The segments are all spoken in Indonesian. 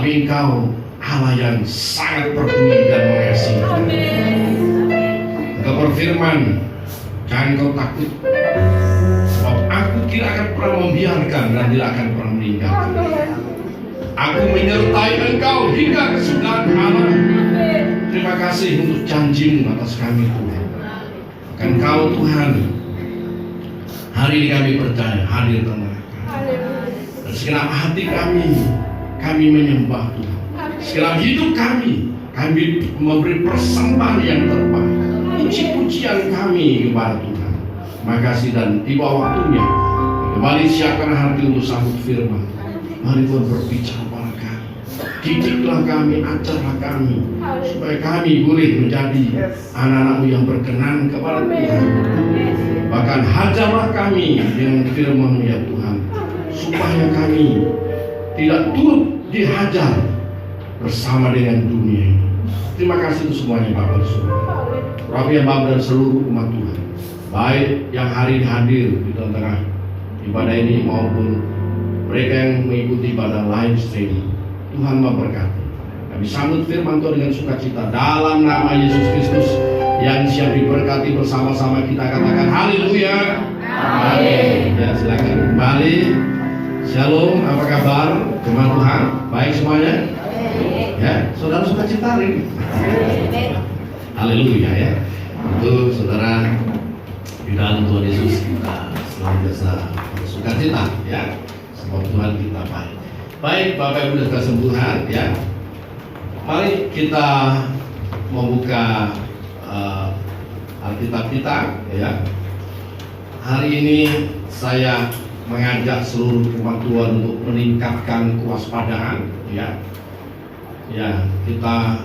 Tapi Engkau Allah yang sangat peduli dan mengasihi. Engkau berfirman, jangan kau takut, sebab aku tidak akan pernah membiarkan dan tidak akan pernah meninggalkan. Aku menyertai engkau hingga kesudahan alam. Terima kasih untuk janji-Mu atas kami Tuhan. Bahkan Kau Tuhan, hari ini kami percaya hadir tengah kami. Dan segenap hati kami menyembah Tuhan. Segenap hidup kami memberi persembahan yang terbaik. Puji-pujian kami kepada Tuhan. Terima kasih dan tiba waktunya kembali siapkan hati untuk sambut firman. Mari Tuhan berbicara pada kami. Didiklah kami, ajarlah kami, supaya kami boleh menjadi anak-anak-Mu yang berkenan kepada Tuhan. Bahkan hajarlah kami dengan firman-Mu ya Tuhan, supaya kami tidak turut dihajar bersama dengan dunia ini. Terima kasih untuk semuanya Bapak di surga. Rabi yang Bapak dan seluruh umat Tuhan, baik yang hari ini hadir di tengah ibadah ini maupun mereka yang mengikuti ibadah live streaming. Tuhan memberkati. Kami sambut firman Tuhan dengan sukacita dalam nama Yesus Kristus yang siap diberkati. Bersama-sama kita katakan haleluya. Amin. Ya, silakan kembali. Shalom, apa kabar teman Tuhan? Baik semuanya? Ya, saudara sukacita hari ini. Haleluya ya. Untuk saudara di dalam Tuhan Yesus kita senantiasa bersukacita ya. Sebab Tuhan kita baik. Baik Bapak Ibu dan kesembuhan ya. Mari kita membuka Alkitab kita ya. Hari ini saya mengajak seluruh umat Tuhan untuk meningkatkan kewaspadaan ya. Ya, kita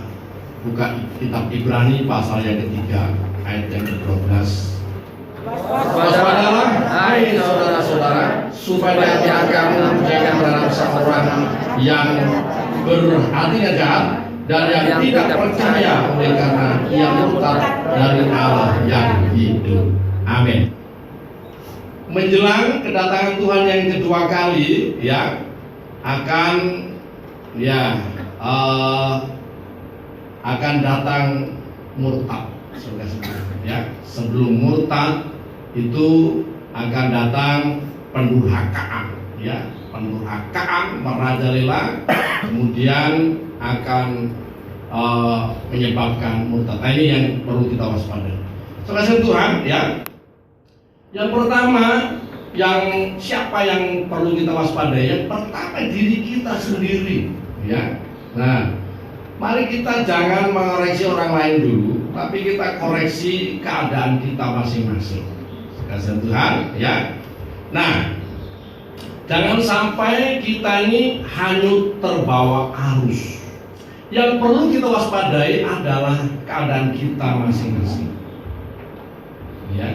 buka kitab Ibrani pasal yang ketiga ayat yang ke-12. Waspadalah hai saudara-saudara, supaya jangan kamu menjaga dalam seorang yang berhatinya jahat dan yang tidak percaya oleh karena ia murtad dari Allah yang hidup. Amin. Menjelang kedatangan Tuhan yang kedua kali ya, akan akan datang murtad, ya. Sebelum murtad itu akan datang pendurhakaan, ya, pendurhakaan merajalela, kemudian akan menyebabkan murtad. Nah, ini yang perlu kita waspadai. Saudara Tuhan, ya. Yang pertama, siapa yang perlu kita waspadai? Yang pertama diri kita sendiri, ya. Nah, mari kita jangan mengoreksi orang lain dulu, tapi kita koreksi keadaan kita masing-masing. Kasih Tuhan, ya. Nah, jangan sampai kita ini hanyut terbawa arus. Yang perlu kita waspadai adalah keadaan kita masing-masing. Ya.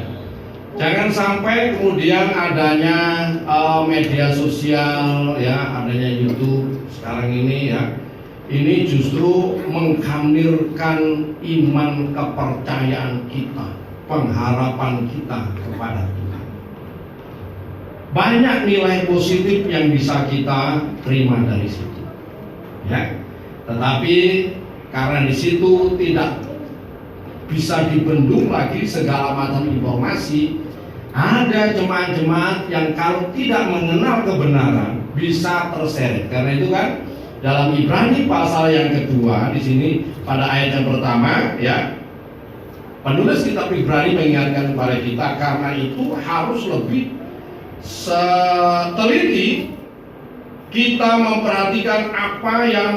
Jangan sampai kemudian adanya media sosial, ya, adanya YouTube sekarang ini, ya. Ini justru mengkamirkan iman kepercayaan kita, pengharapan kita kepada Tuhan. Banyak nilai positif yang bisa kita terima dari situ, ya. Tetapi karena di situ tidak bisa dibendung lagi segala macam informasi, ada jemaat-jemaat yang kalau tidak mengenal kebenaran bisa terseret. Karena itu kan dalam Ibrani pasal yang kedua di sini pada ayat yang pertama, ya, penulis kitab Ibrani mengingatkan kepada kita karena itu harus lebih teliti kita memperhatikan apa yang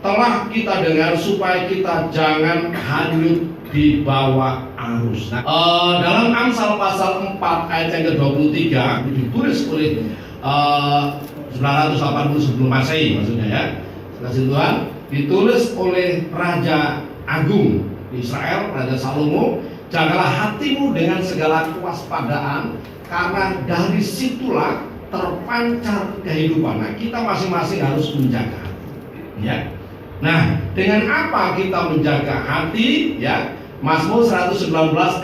telah kita dengar supaya kita jangan hanyut di bawah arus. Nah, dalam Amsal pasal 4 ayat yang ke-23 ditulis oleh 980 sebelum Masehi, maksudnya ya. Kasih Tuhan, ditulis oleh Raja Agung Israel, Raja Salomo, jagalah hatimu dengan segala kewaspadaan, karena dari situlah terpancar kehidupan. Nah, kita masing-masing harus menjaga hati, ya. Nah, dengan apa kita menjaga hati, ya? Mazmur 119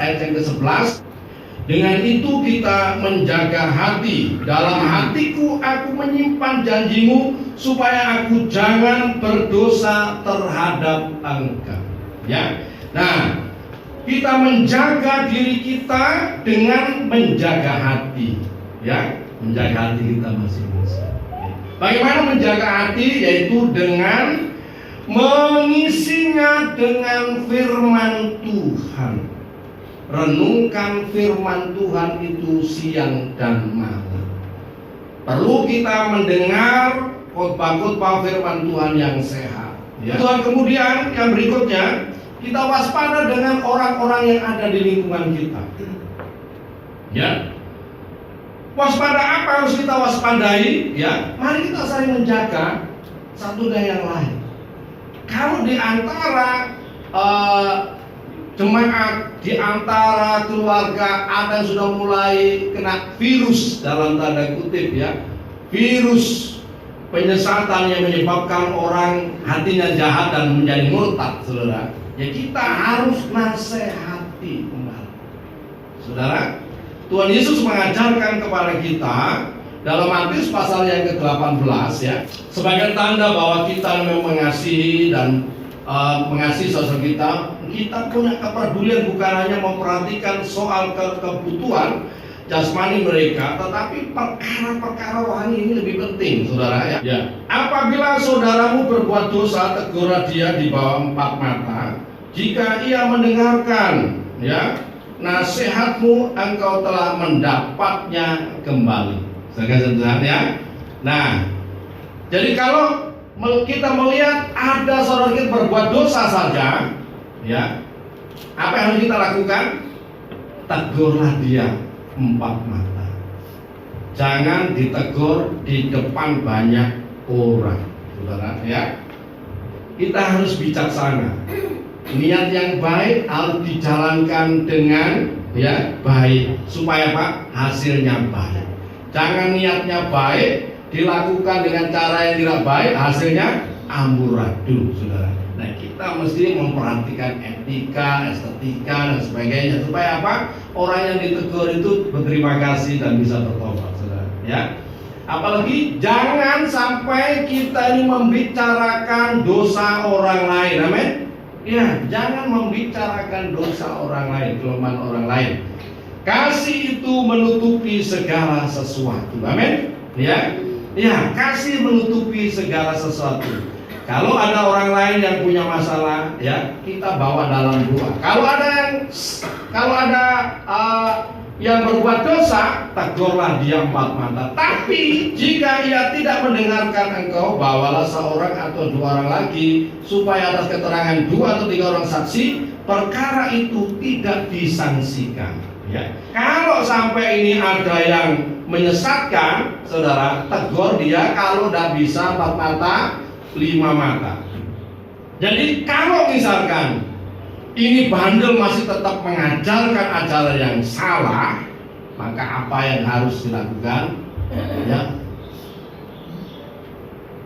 ayat yang ke-11, Dengan itu kita menjaga hati. Dalam hatiku aku menyimpan janjimu, supaya aku jangan berdosa terhadap engkau. Ya. Nah, kita menjaga diri kita dengan menjaga hati, ya, menjaga hati kita masing-masing. Bagaimana menjaga hati? Yaitu dengan mengisinya dengan firman Tuhan. Renungkan firman Tuhan itu siang dan malam. Perlu kita mendengar khotbah-khotbah firman Tuhan yang sehat. Ya. Tuhan, kemudian yang berikutnya, kita waspada dengan orang-orang yang ada di lingkungan kita. Ya. Waspada apa harus kita waspadai? Ya, mari kita saling menjaga satu dan yang lain. Kalau di antara jemaat, di antara keluarga ada yang sudah mulai kena virus dalam tanda kutip, ya, virus penyesatan yang menyebabkan orang hatinya jahat dan menjadi murtad, saudara. Ya, kita harus nasihati kembali, saudara. Tuhan Yesus mengajarkan kepada kita dalam Matius pasal yang ke-18, ya, sebagai tanda bahwa kita memang mengasihi dan mengasihi saudara kita punya kepedulian bukan hanya memperhatikan soal kebutuhan jasmani mereka, tetapi perkara-perkara rohani ini lebih penting, saudara, ya. Ya. Apabila saudaramu berbuat dosa, tegurlah dia di bawah 4 mata. Jika ia mendengarkan, ya, nasihatmu, engkau telah mendapatnya kembali. Saudara, ya. Nah, jadi kalau kita melihat ada saudara kita berbuat dosa saja, ya, apa yang harus kita lakukan? Tegurlah dia 4 mata. Jangan ditegur di depan banyak orang, saudara, ya. Kita harus bijaksana. Niat yang baik harus dijalankan dengan, ya, baik, supaya apa? Hasilnya baik. Jangan niatnya baik dilakukan dengan cara yang tidak baik, hasilnya amburadul, saudara. Nah, kita mesti memperhatikan etika, estetika dan sebagainya, supaya apa? Orang yang ditegur itu berterima kasih dan bisa bertobat, saudara, ya. Apalagi jangan sampai kita ini membicarakan dosa orang lain, amin. Ya, jangan membicarakan dosa orang lain, kelemahan orang lain. Kasih itu menutupi segala sesuatu, amin. Ya, ya, kasih menutupi segala sesuatu. Kalau ada orang lain yang punya masalah, ya, kita bawa dalam doa. Kalau ada yang berbuat dosa, tegurlah dia 4 mata. Tapi jika ia tidak mendengarkan engkau, bawalah seorang atau 2 orang lagi, supaya atas keterangan 2 atau 3 orang saksi, perkara itu tidak disangsikan. Ya. Kalau sampai ini ada yang menyesatkan, saudara, tegur dia. Kalau tidak bisa 4 mata, 5 mata. Jadi kalau misalkan ini bandel masih tetap mengajarkan ajaran yang salah, maka apa yang harus dilakukan? Ya,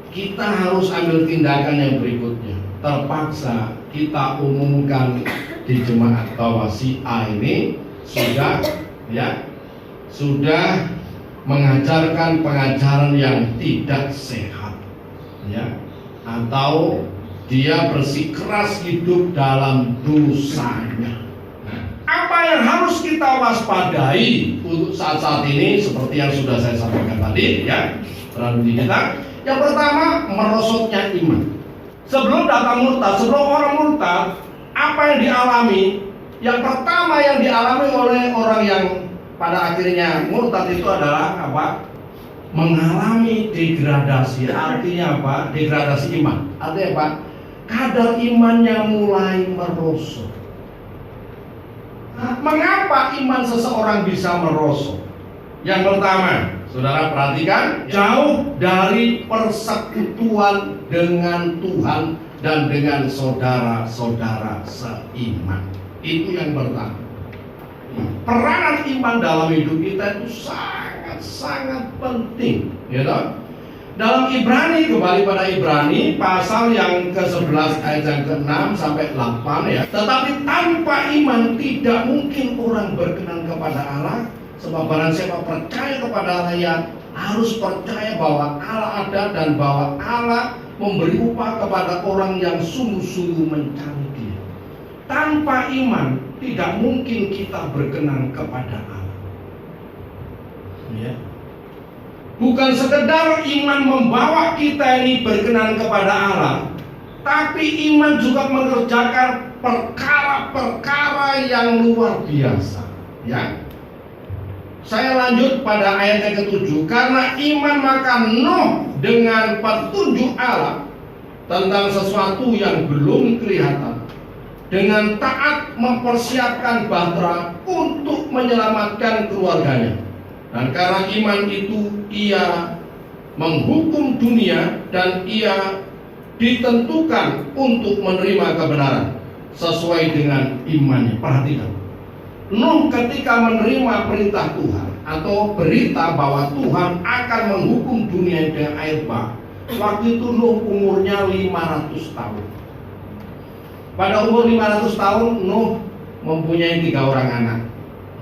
kita harus ambil tindakan yang berikutnya. Terpaksa kita umumkan di jemaat bahwa si A ini sudah, ya, sudah mengajarkan pengajaran yang tidak sehat, ya, atau dia bersikeras hidup dalam dosanya. Nah, apa yang harus kita waspadai untuk saat-saat ini seperti yang sudah saya sampaikan tadi, ya, terhadap kita. Yang pertama, merosotnya iman. Sebelum datang murtad, sebelum orang murtad, apa yang dialami? Yang pertama yang dialami oleh orang yang pada akhirnya murtad itu adalah apa? Mengalami degradasi. Artinya apa? Degradasi iman. Artinya apa? Kadar imannya mulai merosot. Nah, mengapa iman seseorang bisa merosot? Yang pertama, saudara perhatikan, jauh dari persekutuan dengan Tuhan dan dengan saudara-saudara seiman. Itu yang pertama. Peranan iman dalam hidup kita itu sangat penting, ya toh? Dalam Ibrani, kembali pada Ibrani pasal yang ke-11 ayat yang ke-6 sampai 8 ya. Tetapi tanpa iman tidak mungkin orang berkenan kepada Allah. Sebab barang siapa percaya kepada Allah, ya harus percaya bahwa Allah ada dan bahwa Allah memberi upah kepada orang yang sungguh-sungguh mencari Dia. Tanpa iman tidak mungkin kita berkenan kepada Allah. Ya. Bukan sekedar iman membawa kita ini berkenan kepada Allah, tapi iman juga mengerjakan perkara-perkara yang luar biasa. Ya, saya lanjut pada ayat yang ke-7. Karena iman maka Nuh dengan petunjuk Allah tentang sesuatu yang belum kelihatan, dengan taat mempersiapkan bahtera untuk menyelamatkan keluarganya. Dan karena iman itu ia menghukum dunia dan ia ditentukan untuk menerima kebenaran sesuai dengan imannya. Perhatikan, Nuh ketika menerima perintah Tuhan atau berita bahwa Tuhan akan menghukum dunia dengan air bah, waktu itu Nuh umurnya 500 tahun. Pada umur 500 tahun Nuh mempunyai 3 orang anak,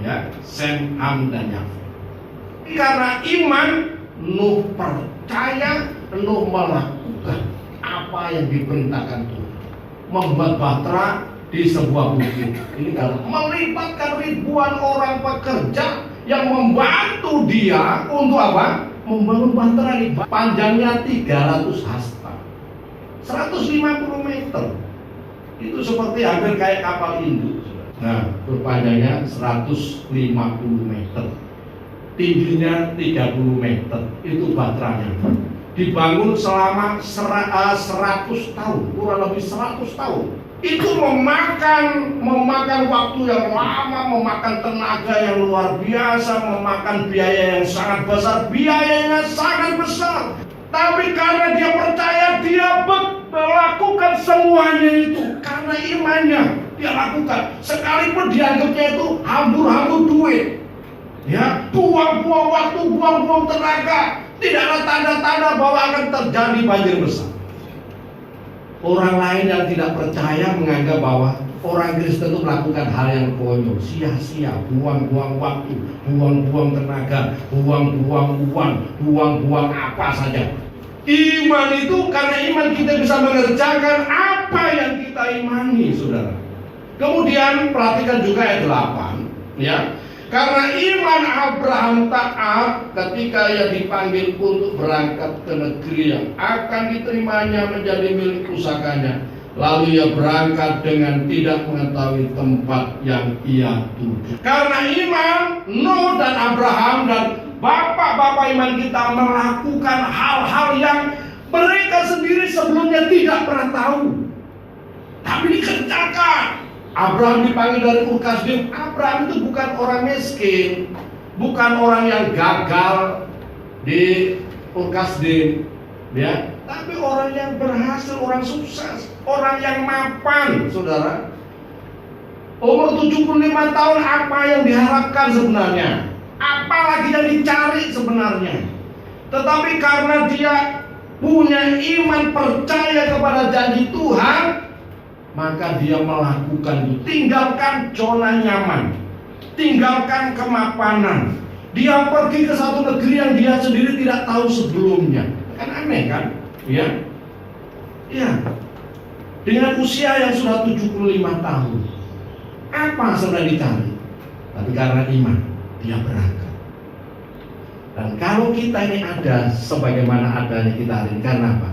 ya, Sem, Ham, dan Yafet. Karena iman, Nuh percaya, Nuh melakukan apa yang diperintahkan Tuhan, membuat bahtera di sebuah bukit. Ini kalau melibatkan ribuan orang pekerja yang membantu dia untuk apa? Membangun bahtera ini. Panjangnya 300 hasta, 150 meter. Itu seperti hampir kayak kapal induk. Nah, berpanjangnya 150 meter. Tingginya 30 meter, itu baterainya. Dibangun selama 100 tahun, kurang lebih 100 tahun. Itu memakan waktu yang lama, memakan tenaga yang luar biasa, memakan biaya yang sangat besar. Biayanya sangat besar. Tapi karena dia percaya, dia melakukan semuanya itu karena imannya dia lakukan. Sekalipun dianggapnya itu hambur-hambur duit, ya, buang-buang waktu, buang-buang tenaga, tidak ada tanda-tanda bahwa akan terjadi banjir besar. Orang lain yang tidak percaya menganggap bahwa orang Kristen itu melakukan hal yang konyol, sia-sia, buang-buang waktu, buang-buang tenaga, buang-buang uang, buang-buang apa saja. Iman itu, karena iman kita bisa mengerjakan apa yang kita imani, saudara. Kemudian perhatikan juga ayat 8, ya. Karena iman Abraham taat ketika ia dipanggil untuk berangkat ke negeri yang akan diterimanya menjadi milik pusakanya. Lalu ia berangkat dengan tidak mengetahui tempat yang ia tuju. Karena iman, Nuh dan Abraham dan bapak-bapak iman kita melakukan hal-hal yang mereka sendiri sebelumnya tidak pernah tahu, tapi dikerjakan. Abraham dipanggil dari Ur Kasdim. Abraham itu bukan orang miskin, bukan orang yang gagal di Ur Kasdim, ya, tapi orang yang berhasil, orang sukses, orang yang mapan, saudara. Umur 75 tahun, apa yang diharapkan sebenarnya? Apalagi yang dicari sebenarnya? Tetapi karena dia punya iman, percaya kepada janji Tuhan, maka dia melakukan itu. Tinggalkan zona nyaman, tinggalkan kemapanan. Dia pergi ke satu negeri yang dia sendiri tidak tahu sebelumnya. Kan aneh kan? Ya, ya. Dengan usia yang sudah 75 tahun, apa sudah dicari? Tapi karena iman, dia berangkat. Dan kalau kita ini ada sebagaimana adanya kita hari ini, karena apa?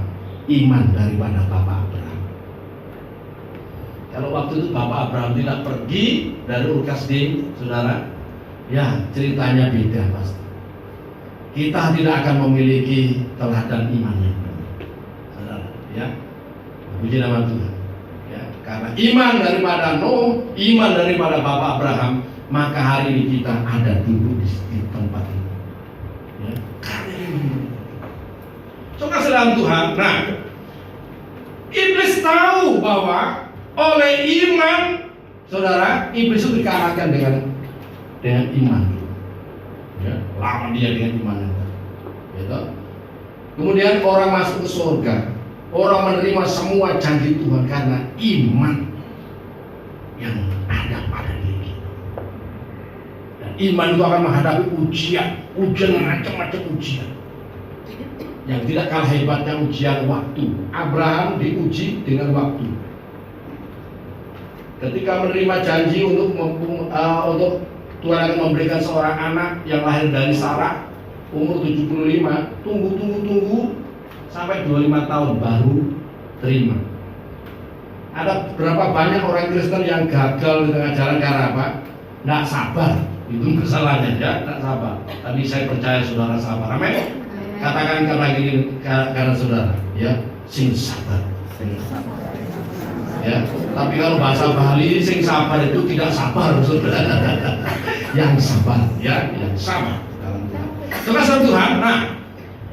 Iman daripada Bapak Abraham. Kalau waktu itu Bapak Abraham tidak pergi dari Ur Kasdim, saudara, ya ceritanya beda pasti. Kita tidak akan memiliki teladan iman yang benar, saudara, ya. Puji nama Tuhan. Ya, karena iman daripada Nuh, iman daripada Bapak Abraham, maka hari ini kita ada duduk di tempat ini. Ya, karena ini. Saudara dalam Tuhan. Nah, iblis tahu bahwa oleh iman, saudara, iblis itu dikalahkan dengan iman. Ya, lawan dia dengan iman. Gitu. Kemudian orang masuk ke surga. Orang menerima semua janji Tuhan karena iman yang ada pada diri kita. Dan iman itu akan menghadapi ujian macam-macam ujian. Yang tidak kalah hebatnya ujian waktu. Abraham diuji dengan waktu. Ketika menerima janji untuk Tuhan akan memberikan seorang anak yang lahir dari Sarah, umur 75, tunggu sampai 25 tahun baru terima. Ada berapa banyak orang Kristen yang gagal di tengah jalan karena apa? Nggak sabar. Itu kesalahannya, ya, nggak sabar. Tapi saya percaya saudara sabar. Amin. Katakan karena saudara, ya, sing sabar. Ya, tapi kalau bahasa Bali sing sabar itu tidak sabar, saudara. Yang sabar, ya, yang sabar. Terasa Tuhan. Nah,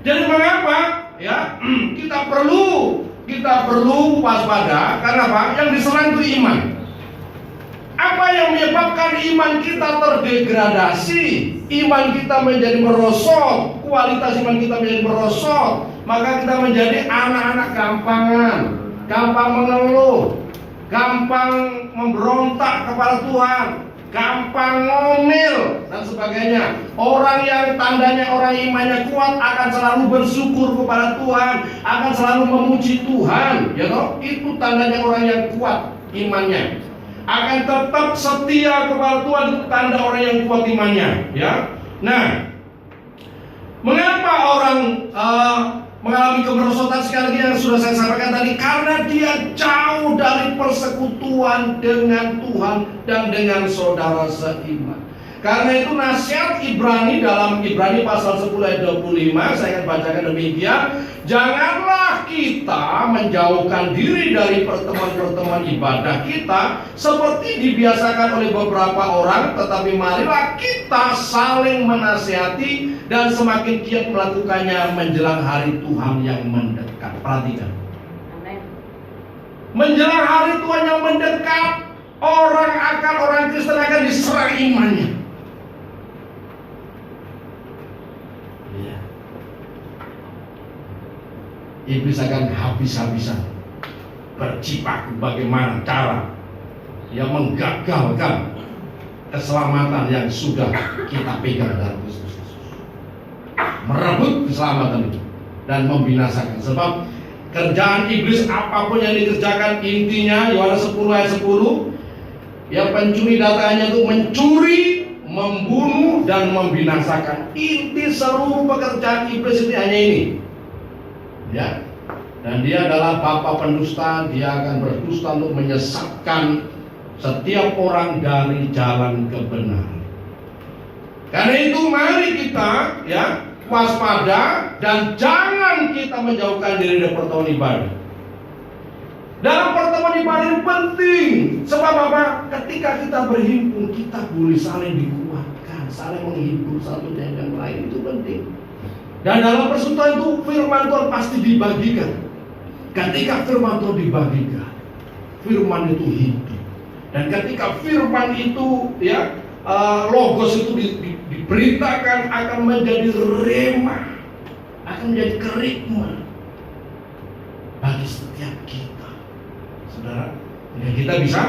jadi mengapa? Ya, kita perlu waspada karena apa? Yang diserang itu iman. Apa yang menyebabkan iman kita terdegradasi, iman kita menjadi merosot, kualitas iman kita menjadi merosot, maka kita menjadi anak-anak gampangan, gampang mengeluh, gampang memberontak kepada Tuhan, gampang ngomel dan sebagainya. Orang yang tandanya orang imannya kuat akan selalu bersyukur kepada Tuhan, akan selalu memuji Tuhan, ya toh? Itu tandanya orang yang kuat imannya. Akan tetap setia kepada Tuhan, itu tanda orang yang kuat imannya, ya. Nah, mengapa orang mengalami kemerosotan sekali lagi yang sudah saya sampaikan tadi? Karena dia jauh dari persekutuan dengan Tuhan dan dengan saudara seiman. Karena itu nasihat Ibrani dalam Ibrani pasal 10 ayat 25, saya akan bacakan demikian. Janganlah kita menjauhkan diri dari pertemuan-pertemuan ibadah kita seperti dibiasakan oleh beberapa orang, tetapi marilah kita saling menasihati dan semakin giat melakukannya menjelang hari Tuhan yang mendekat. Perhatikan. Menjelang hari Tuhan yang mendekat, orang Kristen akan diserang imannya. Iblis akan habis-habisan berjibaku bagaimana cara yang menggagalkan keselamatan yang sudah kita pegang dalam Kristus Yesus, merebut keselamatan itu dan membinasakan. Sebab kerjaan iblis apapun yang dikerjakan, intinya Yohanes 10 ayat 10, yang pencuri datanya itu mencuri, membunuh dan membinasakan. Inti seluruh pekerjaan iblis itu hanya ini, ya. Dan dia adalah bapa pendusta. Dia akan berdusta untuk menyesatkan setiap orang dari jalan kebenaran. Karena itu mari kita, ya, waspada dan jangan kita menjauhkan diri dari pertemuan ibadah. Dalam pertemuan ibadah ini penting. Sebab apa? Ketika kita berhimpun, kita boleh saling dikuatkan, saling menghibur satu dengan yang lain. Itu penting. Dan dalam persekutuan itu firman Tuhan pasti dibagikan. Ketika firman Tuhan dibagikan, firman itu hidup. Dan ketika firman itu, ya, logos itu diberitakan, akan menjadi rema, akan menjadi kerikma bagi setiap kita, saudara. Ya, kita bisa,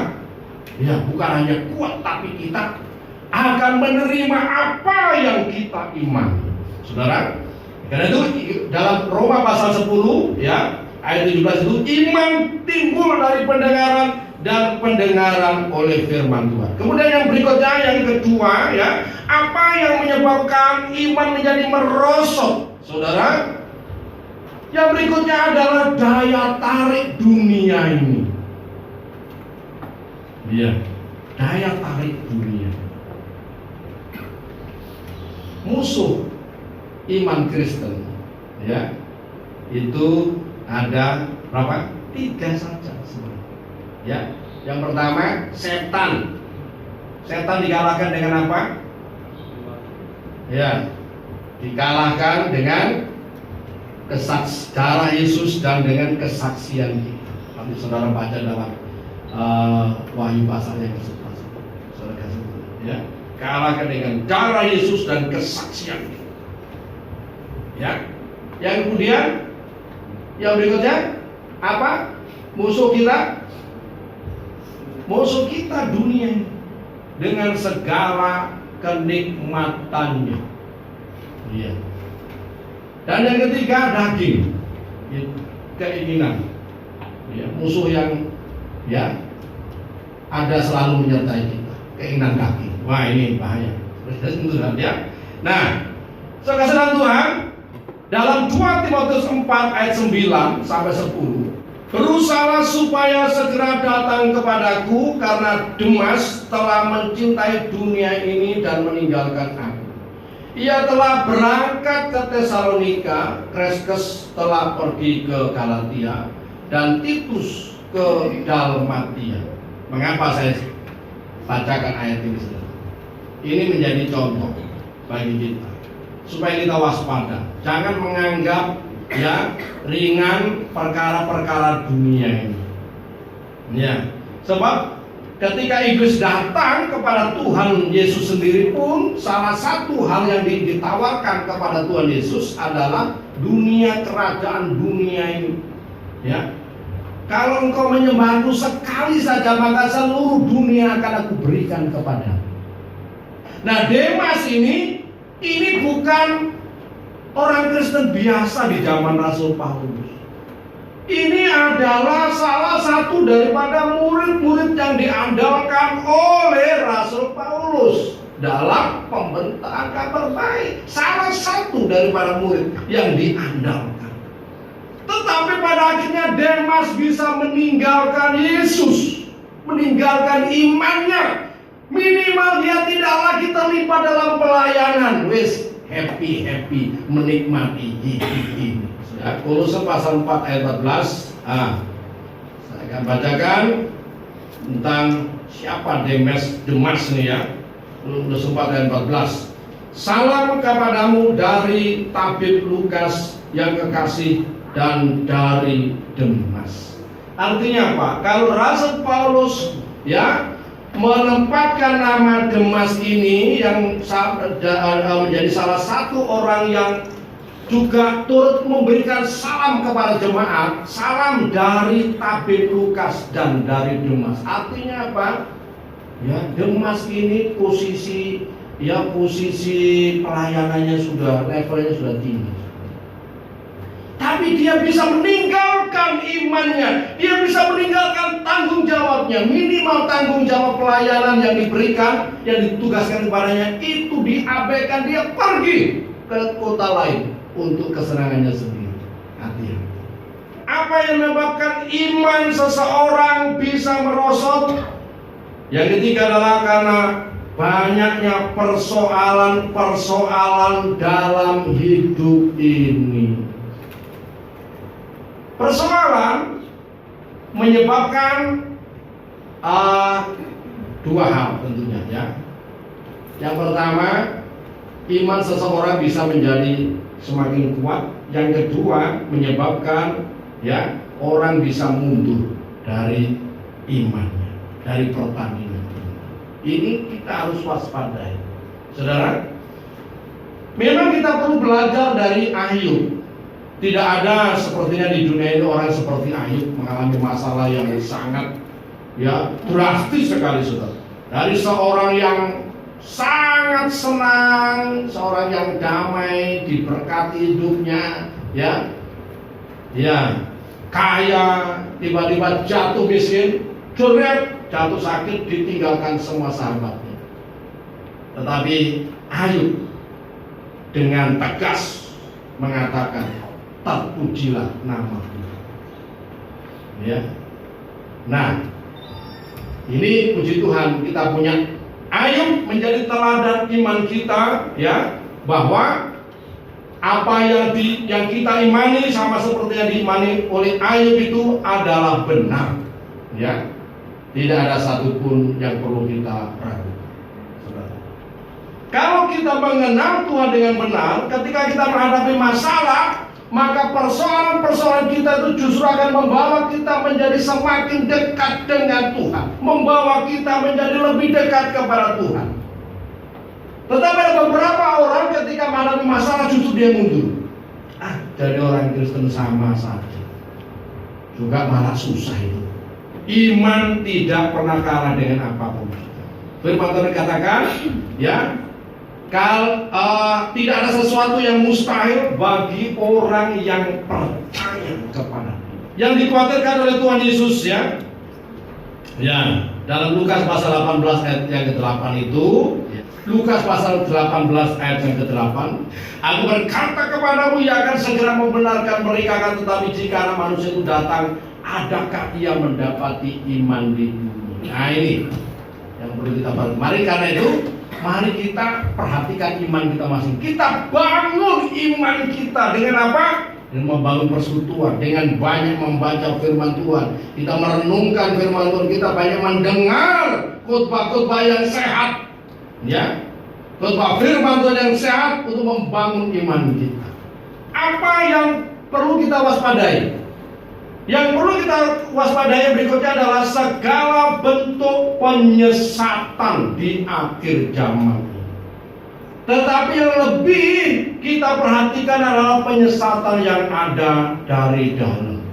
ya, bukan hanya kuat, tapi kita akan menerima apa yang kita imani, saudara. Karena itu dalam Roma pasal 10, ya, ayat 17 itu, iman timbul dari pendengaran dan pendengaran oleh firman Tuhan. Kemudian yang berikutnya, yang kedua, ya, apa yang menyebabkan iman menjadi merosot, saudara? Yang berikutnya adalah daya tarik dunia ini. Ya, daya tarik dunia. Musuh iman Kristen, ya, itu ada berapa? 3 saja sebenarnya. Ya, yang pertama setan. Setan dikalahkan dengan apa? Ya, dikalahkan dengan darah Yesus dan dengan kesaksian kita. Nanti saudara baca dalam Wahyu pasal yang ke-11, saudara kasih, ya, kalahkan dengan darah Yesus dan kesaksian kita. Ya, Yang kemudian yang berikutnya apa? Musuh kita dunia dengan segala kenikmatannya. Iya. Dan yang ketiga daging, keinginan. Ya, musuh yang ya ada selalu menyertai kita, keinginan daging. Wah, ini bahaya. Ya. Nah, saudara Tuhan, dalam 2 Timotius 4 ayat 9 sampai 10, berusahalah supaya segera datang kepadaku, karena Demas telah mencintai dunia ini dan meninggalkan aku. Ia telah berangkat ke Tesalonika, Kreskes telah pergi ke Galatia, dan Titus ke Dalmatia. Mengapa saya bacakan ayat ini, saudara? Ini menjadi contoh bagi kita, supaya kita waspada. Jangan menganggap ya ringan perkara-perkara dunia ini. Ya, sebab ketika iblis datang kepada Tuhan Yesus sendiri pun, salah satu hal yang ditawarkan kepada Tuhan Yesus adalah dunia, kerajaan dunia ini. Ya, kalau engkau menyembahku sekali saja, maka seluruh dunia akan aku berikan kepadamu. Nah, Demas ini bukan orang Kristen biasa di zaman Rasul Paulus. Ini adalah salah satu daripada murid-murid yang diandalkan oleh Rasul Paulus dalam pemberitaan kabar baik. Salah satu daripada murid yang diandalkan. Tetapi pada akhirnya Demas bisa meninggalkan Yesus, meninggalkan imannya. Minimal dia tidak lagi terlibat dalam pelayanan. Wis happy menikmati hidup ini. Kolose pasal 4 ayat 14. Saya akan bacakan tentang siapa Demas nih ya. Kolose 4 ayat 14. Salam kepadamu dari tabib Lukas yang kekasih dan dari Demas. Artinya apa? Kalau Rasul Paulus ya menempatkan nama Demas ini yang menjadi salah satu orang yang juga turut memberikan salam kepada jemaat, salam dari tabib Lukas dan dari Demas. Artinya apa? Ya, Demas ini posisi pelayanannya levelnya sudah tinggi. Tapi dia bisa meninggalkan imannya, dia bisa meninggalkan tanggung jawabnya. Minimal tanggung jawab pelayanan yang diberikan, yang ditugaskan kepadanya itu diabaikan. Dia pergi ke kota lain untuk kesenangannya sendiri. Hati-hati. Apa yang menyebabkan iman seseorang bisa merosot? Yang ketiga adalah karena banyaknya persoalan-persoalan dalam hidup ini. Persoalan menyebabkan dua hal tentunya ya. Yang pertama, iman seseorang bisa menjadi semakin kuat. Yang kedua, menyebabkan ya orang bisa mundur dari imannya, dari pertandingan. Ini kita harus waspadai, saudara. Memang kita perlu belajar dari Ayub. Tidak ada sepertinya di dunia ini orang seperti Ayub mengalami masalah yang sangat ya drastis sekali, saudara. Dari seorang yang sangat senang, seorang yang damai, diberkati hidupnya, ya, kaya, tiba-tiba jatuh miskin, jatuh sakit, ditinggalkan semua sahabatnya. Tetapi Ayub dengan tegas mengatakan, terpujilah nama Tuhan. Ya. Nah, ini puji Tuhan kita punya Ayub menjadi teladan iman kita, ya, bahwa apa yang kita imani sama seperti yang diimani oleh Ayub itu adalah benar, ya. Tidak ada satupun yang perlu kita ragukan. Kalau kita mengenal Tuhan dengan benar, ketika kita menghadapi masalah, maka persoalan-persoalan kita itu justru akan membawa kita menjadi semakin dekat dengan Tuhan, membawa kita menjadi lebih dekat kepada Tuhan. Tetapi ada beberapa orang ketika menghadapi masalah justru dia mundur. jadi orang Kristen sama saja, juga malah susah itu. Iman tidak pernah kalah dengan apapun. Firman Tuhan katakan, ya, tidak ada sesuatu yang mustahil bagi orang yang percaya kepada Dia. Yang dikhawatirkan oleh Tuhan Yesus, ya, dalam Lukas pasal 18 ayat yang ke-8 itu, Lukas pasal 18 ayat yang ke-8, aku berkata kepadamu, ia akan segera membenarkan mereka, akan tetapi jika Anak Manusia itu datang, adakah ia mendapati iman di bumi? Nah, ini yang perlu kita perhatikan. Mari karena itu, mari kita perhatikan iman kita masing. Kita bangun iman kita dengan apa? Dengan membangun persekutuan, dengan banyak membaca firman Tuhan. Kita merenungkan firman Tuhan, kita banyak mendengar khotbah-khotbah yang sehat, ya, khotbah firman Tuhan yang sehat untuk membangun iman kita. Apa yang perlu kita waspadai? Yang perlu kita waspadai berikutnya adalah segala bentuk penyesatan di akhir zaman. Tetapi yang lebih kita perhatikan adalah penyesatan yang ada dari dalam.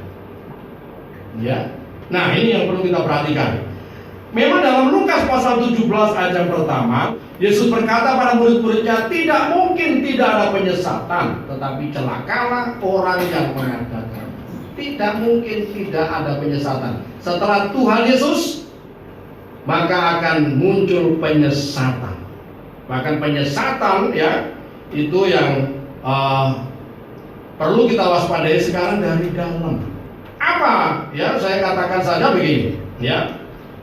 Ya. Nah, ini yang perlu kita perhatikan. Memang dalam Lukas pasal 17 ayat yang pertama, Yesus berkata pada murid-muridnya, tidak mungkin tidak ada penyesatan, tetapi celakalah orang yang mengadakan. Tidak mungkin tidak ada penyesatan. Setelah Tuhan Yesus, maka akan muncul penyesatan. Bahkan penyesatan, ya, itu yang perlu kita waspadai sekarang dari dalam. Apa? Ya, saya katakan saja begini, ya.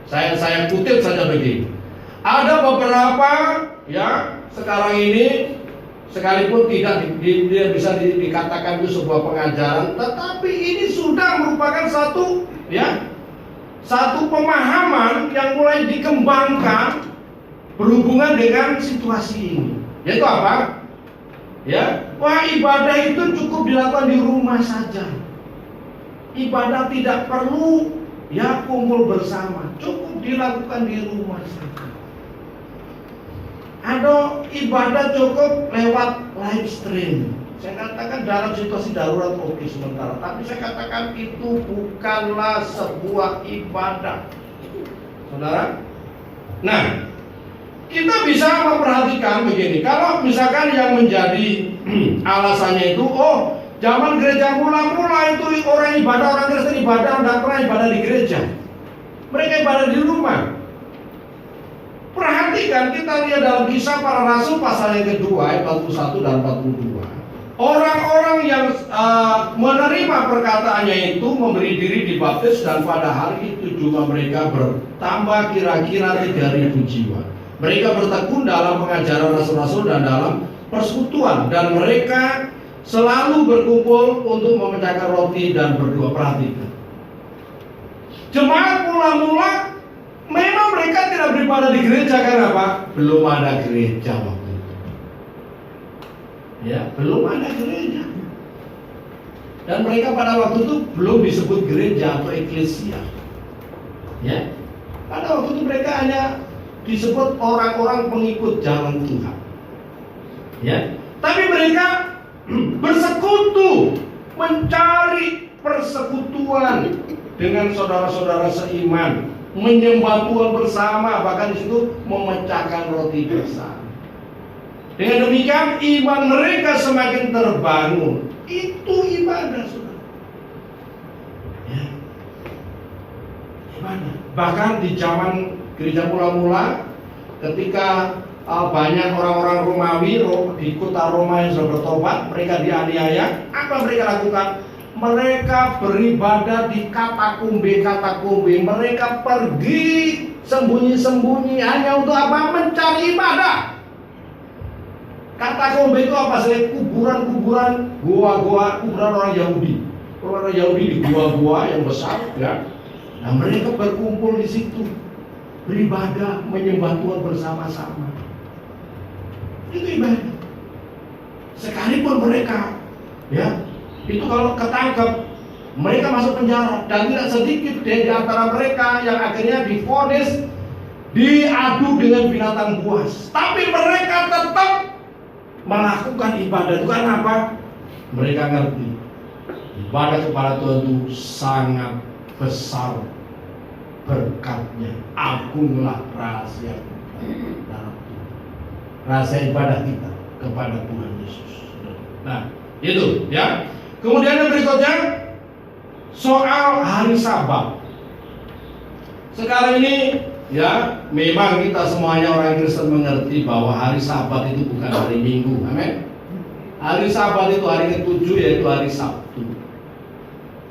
Saya kutip saja begini. Ada beberapa, ya, sekarang ini sekalipun tidak bisa dikatakan itu sebuah pengajaran, tetapi ini sudah merupakan satu, ya, satu pemahaman yang mulai dikembangkan berhubungan dengan situasi ini. Yaitu apa? Ya, wah, ibadah itu cukup dilakukan di rumah saja. Ibadah tidak perlu, ya, kumpul bersama, cukup dilakukan di rumah saja. Ada ibadah cukup lewat live stream. Saya katakan dalam situasi darurat oke sementara, tapi saya katakan itu bukanlah sebuah ibadah, saudara. Nah, kita bisa memperhatikan begini. Kalau misalkan yang menjadi alasannya itu, oh, zaman gereja mula-mula itu orang ibadah, orang Kristen ibadah, tidak pernah ibadah di gereja, mereka ibadah di rumah. Perhatikan, kita lihat dalam Kisah Para Rasul pasal yang kedua ayat 41 dan 42. Orang-orang yang menerima perkataannya itu memberi diri dibaptis, dan pada hari itu juga mereka bertambah kira-kira 3.000 jiwa. Mereka bertekun dalam pengajaran rasul-rasul dan dalam persekutuan, dan mereka selalu berkumpul untuk memecahkan roti dan berdoa. Perhatikan, jemaat mula-mula memang mereka tidak beribadah di gereja. Karena apa? Belum ada gereja waktu itu. Ya, belum ada gereja. Dan mereka pada waktu itu belum disebut gereja atau eklesia. Ya, pada waktu itu mereka hanya disebut orang-orang pengikut jalan Tuhan. Ya, tapi mereka bersekutu, mencari persekutuan dengan saudara-saudara seiman, menyembah Tuhan bersama, bahkan di situ memecahkan roti bersama. Dengan demikian iman mereka semakin terbangun. Itu ibadah, saudara. Ya. Ibadah. Bahkan di zaman gereja mula-mula, ketika banyak orang-orang Romawi di kota Roma yang sudah bertobat, mereka dianiaya. Apa mereka lakukan? Mereka beribadah di katakombe. Mereka pergi sembunyi-sembunyi hanya untuk apa? Mencari ibadah. Katakombe itu apa? Kuburan-kuburan, gua-gua, kuburan orang Yahudi. Orang Yahudi di gua-gua yang besar, ya. Nah, mereka berkumpul di situ, beribadah, menyembah Tuhan bersama-sama. Itu ibadah. Sekalipun mereka, ya, itu kalau ketangkep, mereka masuk penjara, dan tidak sedikit di antara mereka yang akhirnya divonis, diadu dengan binatang buas. Tapi mereka tetap melakukan ibadah. Itu karena apa? Mereka ngerti ibadah kepada Tuhan itu sangat besar berkatnya, agunglah rahasia dalam Tuhan, rahasia ibadah kita kepada Tuhan Yesus. Nah, itu ya. Kemudian yang berikutnya soal hari Sabat. Sekarang ini ya, memang kita semuanya orang Kristen mengerti bahwa hari Sabat itu bukan hari Minggu. Amin. Hari Sabat itu hari ke-7, yaitu hari Sabtu.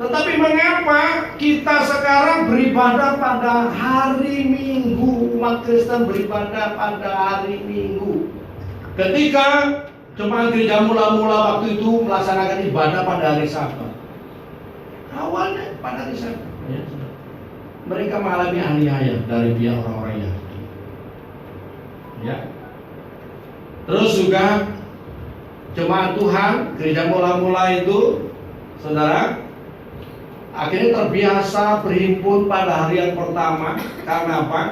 Tetapi mengapa kita sekarang beribadah pada hari Minggu? Umat Kristen beribadah pada hari Minggu. Ketika jemaat gereja mula-mula waktu itu melaksanakan ibadah pada hari Sabat, awalnya pada hari Sabat, ya, mereka mengalami aniaya dari pihak orang-orang Yahudi. Ya. Terus juga jemaat Tuhan gereja mula-mula itu, saudara, akhirnya terbiasa berhimpun pada hari yang pertama. Karena apa?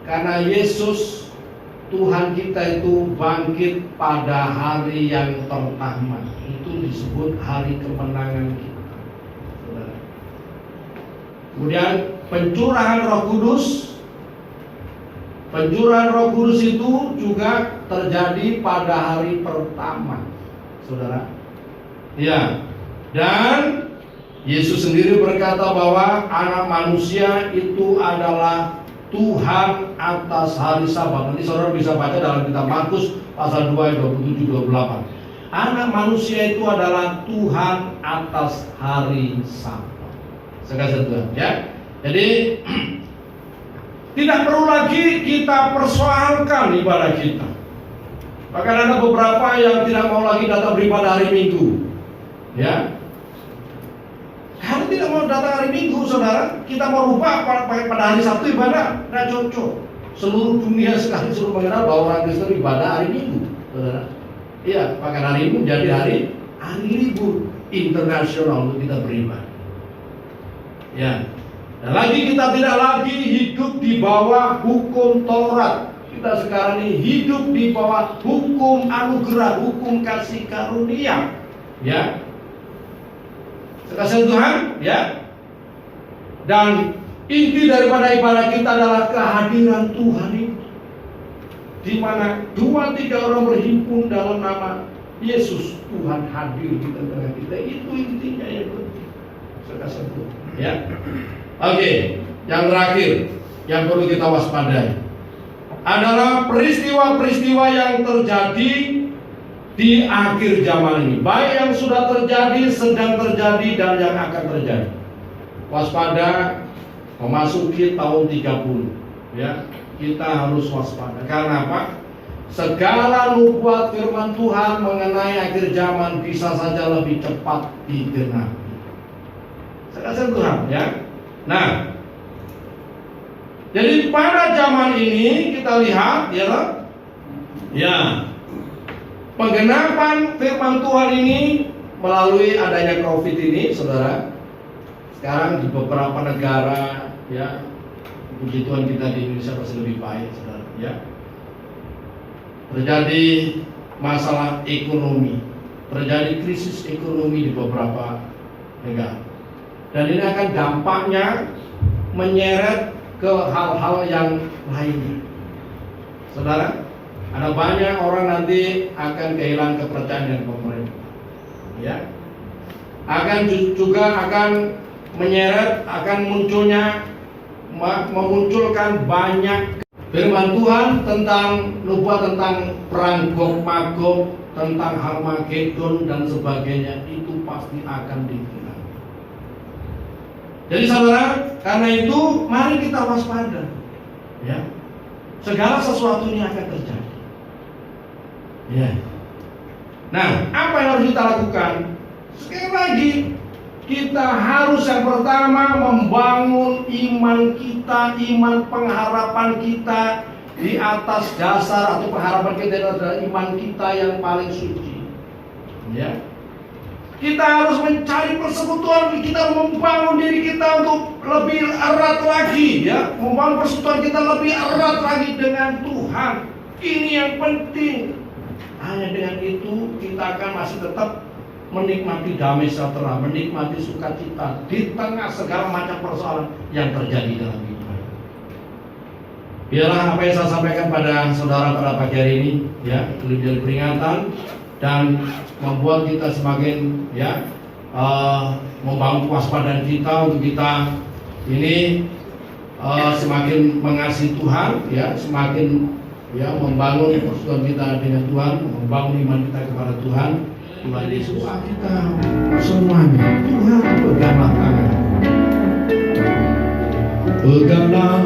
Karena Yesus Tuhan kita itu bangkit pada hari yang pertama. Itu disebut hari kemenangan kita. Saudara. Kemudian pencurahan Roh Kudus. Pencurahan Roh Kudus itu juga terjadi pada hari pertama, saudara. Ya. Dan Yesus sendiri berkata bahwa anak manusia itu adalah Tuhan atas hari Sabat. Nanti saudara bisa baca dalam kitab Markus pasal 2 ayat 27-28. Anak manusia itu adalah Tuhan atas hari Sabat. Sekali Tuhan, ya. Jadi tidak perlu lagi kita persoalkan ibadah kita. Bahkan ada beberapa yang tidak mau lagi datang beribadah hari Minggu, ya. Kalau tidak mau datang hari Minggu, saudara, kita mau rubah pada hari Sabtu ibadah, tidak cocok. Seluruh dunia sekarang suruh mengenal bahwa orang Kristen ibadah hari Minggu, saudara. Iya, bahkan hari Minggu jadi hari libur internasional untuk kita beribadah. Ya, dan lagi kita tidak lagi hidup di bawah hukum Taurat. Kita sekarang ini hidup di bawah hukum anugerah, hukum kasih karunia. Ya. Sekasih Tuhan, ya. Dan inti daripada ibadah kita adalah kehadiran Tuhan itu, di mana 2-3 orang berhimpun dalam nama Yesus, Tuhan hadir di tengah kita. Itu intinya yang penting. Sekasih Tuhan, ya. Oke, yang terakhir yang perlu kita waspadai adalah peristiwa-peristiwa yang terjadi di akhir zaman ini, baik yang sudah terjadi, sedang terjadi, dan yang akan terjadi. Waspada memasuki tahun 30, ya. Kita harus waspada. Karena apa? Segala nubuat firman Tuhan mengenai akhir zaman bisa saja lebih cepat digenapi. Sekasih Tuhan, ya. Nah, jadi pada zaman ini kita lihat, ya, penggenapan firman Tuhan ini melalui adanya COVID ini, saudara. Sekarang di beberapa negara, ya, puji Tuhan kita di Indonesia masih lebih baik, saudara. Ya, terjadi masalah ekonomi, terjadi krisis ekonomi di beberapa negara, dan ini akan dampaknya menyeret ke hal-hal yang lainnya, saudara. Ada banyak orang nanti akan kehilangan kepercayaan dengan pemerintah, ya. Juga akan menyeret, akan memunculkan banyak firman Tuhan tentang nubuat tentang perang Gog Magog, tentang Harmagedon dan sebagainya. Itu pasti akan digenapi. Jadi saudara, karena itu mari kita waspada, ya. Segala sesuatunya akan terjadi. Ya. Nah, apa yang harus kita lakukan? Sekali lagi, kita harus yang pertama membangun iman kita, iman pengharapan kita di atas dasar, atau pengharapan kita adalah iman kita yang paling suci. Ya. Kita harus mencari persekutuan, kita membangun diri kita untuk lebih erat lagi, ya, membangun persekutuan kita lebih erat lagi dengan Tuhan. Ini yang penting. Hanya dengan itu kita akan masih tetap menikmati damai sejahtera, menikmati sukacita di tengah segala macam persoalan yang terjadi dalam hidup. Biarlah apa yang saya sampaikan pada saudara pada pagi hari ini, ya, lebih peringatan dan membuat kita semakin, ya, membangun kewaspadaan kita untuk kita ini semakin mengasihi Tuhan, ya, semakin, ya, membangun persekutuan kita dengan Tuhan, membangun iman kita kepada Tuhan. Tuhan Yesus kita semuanya, Tuhan peganglah tangan, peganglah